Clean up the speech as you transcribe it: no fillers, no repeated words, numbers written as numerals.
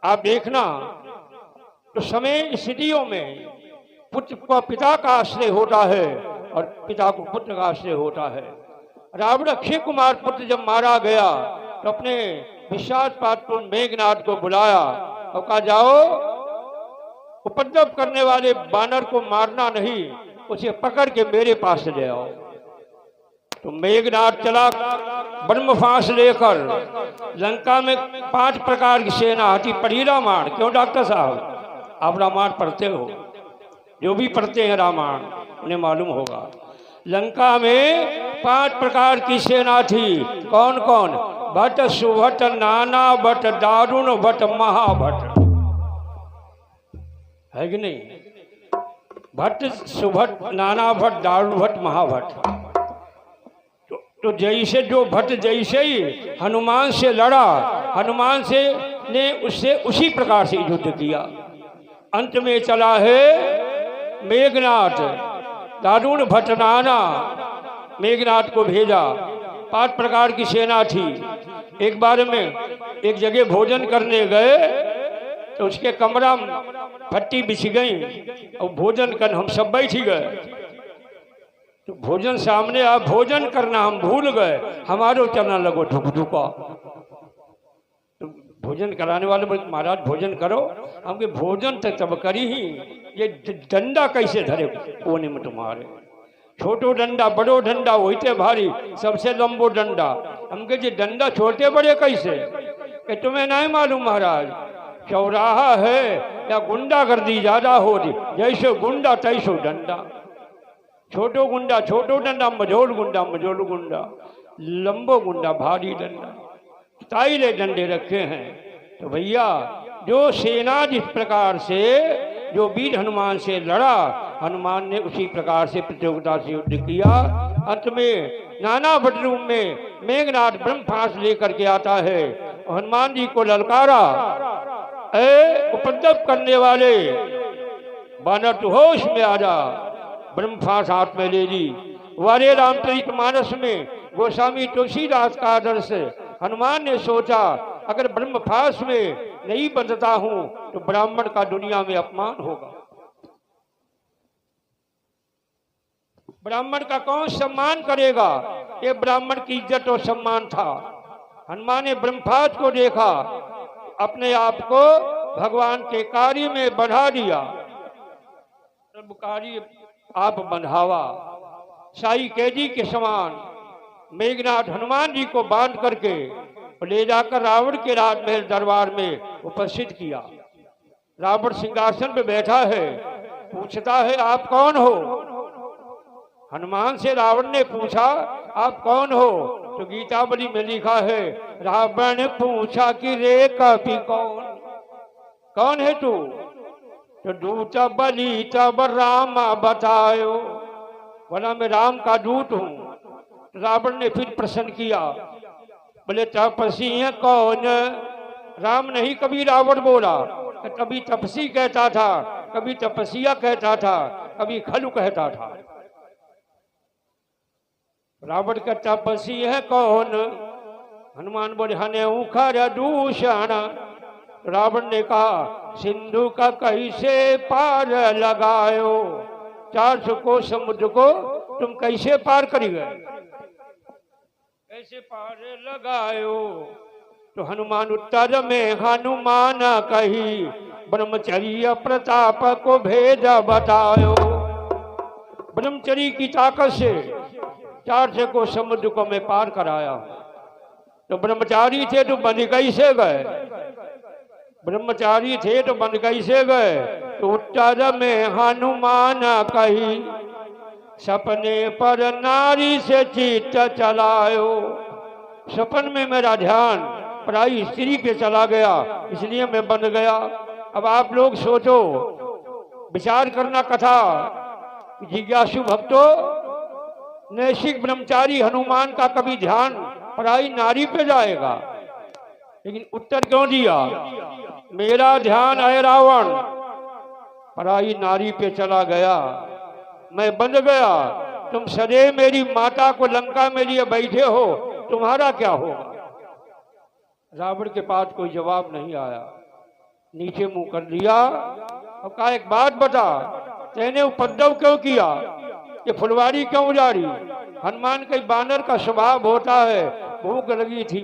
आप देखना तो समय स्थितियों में पुत्र को पिता का आश्रय होता है और पिता को पुत्र का आश्रय होता है। रावण अक्षय कुमार पुत्र जब मारा गया तो अपने विश्वास पात्र मेघनाथ को बुलाया और कहा, जाओ उपद्रव करने वाले बानर को मारना नहीं, उसे पकड़ के मेरे पास ले आओ। तो मेघनाथ चला ब्रह्मफास लेकर। लंका में 5 प्रकार की सेना आती, पढ़ी रामायण? क्यों डॉक्टर साहब, आप रामायण पढ़ते हो? जो भी पढ़ते हैं रामायण उन्हें मालूम होगा। लंका में 5 प्रकार की सेना थी। कौन कौन? भट्ट, सुभट, नाना भट्ट, दारुण भट्ट, महाभट्ट। है कि नहीं? भट्ट, सुभट, नाना भट्ट, दारुण भट्ट, महाभट्ट। तो जैसे जो भट्ट जैसे ही हनुमान से लड़ा, हनुमान से ने उससे उसी प्रकार से युद्ध किया। अंत में चला है मेघनाथ। दारुण भट्ट नाना मेघनाथ को भेजा। 5 प्रकार की सेना थी। एक बार में एक जगह भोजन करने गए तो उसके कमरा फट्टी बिछ गई और भोजन कर हम सब बैठ गए। तो भोजन सामने आ, भोजन करना हम भूल गए, हमारो चलना लगो ढुका। तो भोजन कराने वाले बोले, महाराज भोजन करो। हमके भोजन तब करी ही, ये डंडा कैसे धरे कोने में तुम्हारे? छोटो डंडा बड़ो डंडा होते भारी, सबसे लंबो डंडा। हमके ये डंडा छोटे बड़े कैसे? कि तुम्हें नहीं मालूम महाराज, चौराहा है या गुंडागर्दी ज्यादा हो रही, जैसे गुंडा तैसो डंडा। छोटो गुंडा छोटो डंडा, मझोल गुंडा, लंबो गुंडा भारी डंडा, ताइले डंडे रखे हैं। तो भैया जो सेना जिस प्रकार से जो वीर हनुमान से लड़ा, हनुमान ने उसी प्रकार से प्रतियोगिता से युद्ध किया। अंत में नाना भट्ट रूप में मेघनाथ ब्रह्मफास लेकर के आता है। हनुमान जी को ललकारा, ए उपद्रव करने वाले बानर तो होश में आ जा। ब्रह्मफास हाथ में ले ली। वारे रामचरितमानस में गोस्वामी तुलसीदास का आदर्श हनुमान ने सोचा, अगर ब्रह्मफास में नहीं बंधता हूं तो ब्राह्मण का दुनिया में अपमान होगा। ब्राह्मण का कौन सम्मान करेगा? ये ब्राह्मण की इज्जत और सम्मान था। हनुमान ने ब्रह्मफास को देखा, अपने आप को भगवान के कार्य में बढ़ा दिया। कार्य आप बंधावा। शाही कैदी के समान मेघनाथ हनुमान जी को बांध करके ले जाकर रावण के राजमहल दरबार में उपस्थित किया। रावण सिंहासन पे बैठा है, पूछता है आप कौन हो? हनुमान से रावण ने पूछा आप कौन हो? तो गीतावली में लिखा है, रावण पूछा कि रे कपि कौन है तू? तो दूत बलि तब राम बतायो, बोला मैं राम का दूत हूं। रावण ने फिर प्रश्न किया, बोले तपसी है कौन? राम नहीं, कभी रावण बोला। कभी तपसी कहता था, कभी तपसिया कहता था, कभी खलु कहता था। रावण का तपसी है कौन? हनुमान बोले हने उखर दूषण। रावण ने कहा सिंधु का कैसे पार लगायो? 400 को समुद्र को तुम कैसे पार करी गए? कैसे पार लगायो? तो हनुमान उत्तर में हनुमान कही, ब्रह्मचर्य प्रताप को भेद बतायो। ब्रह्मचर्य की ताकत से 400 को समुद्र को मैं पार कराया। तो ब्रह्मचारी थे तो बंध कैसे गए? ब्रह्मचारी थे तो बंध कैसे गए? तो उत्तर में हनुमान कही, सपने पर नारी से चित्त चलायो। सपन में मेरा ध्यान पराई स्त्री पे चला गया, इसलिए मैं बंध गया। अब आप लोग सोचो, विचार करना कथा। जिज्ञासु भक्तों, नैशिक ब्रह्मचारी हनुमान का कभी ध्यान पराई नारी पे जाएगा? लेकिन उत्तर क्यों दिया? मेरा ध्यान है रावण, पराई नारी पे चला गया, मैं बंध गया। तुम सदैव मेरी माता को लंका में लिए बैठे हो, तुम्हारा क्या होगा? रावण के पास कोई जवाब नहीं आया। नीचे मुंह कर लिया और कहा एक बात बता, तेने उपद्रव क्यों किया, ये फुलवारी क्यों उजाड़ी। हनुमान के बानर का स्वभाव होता है, भूख लगी थी।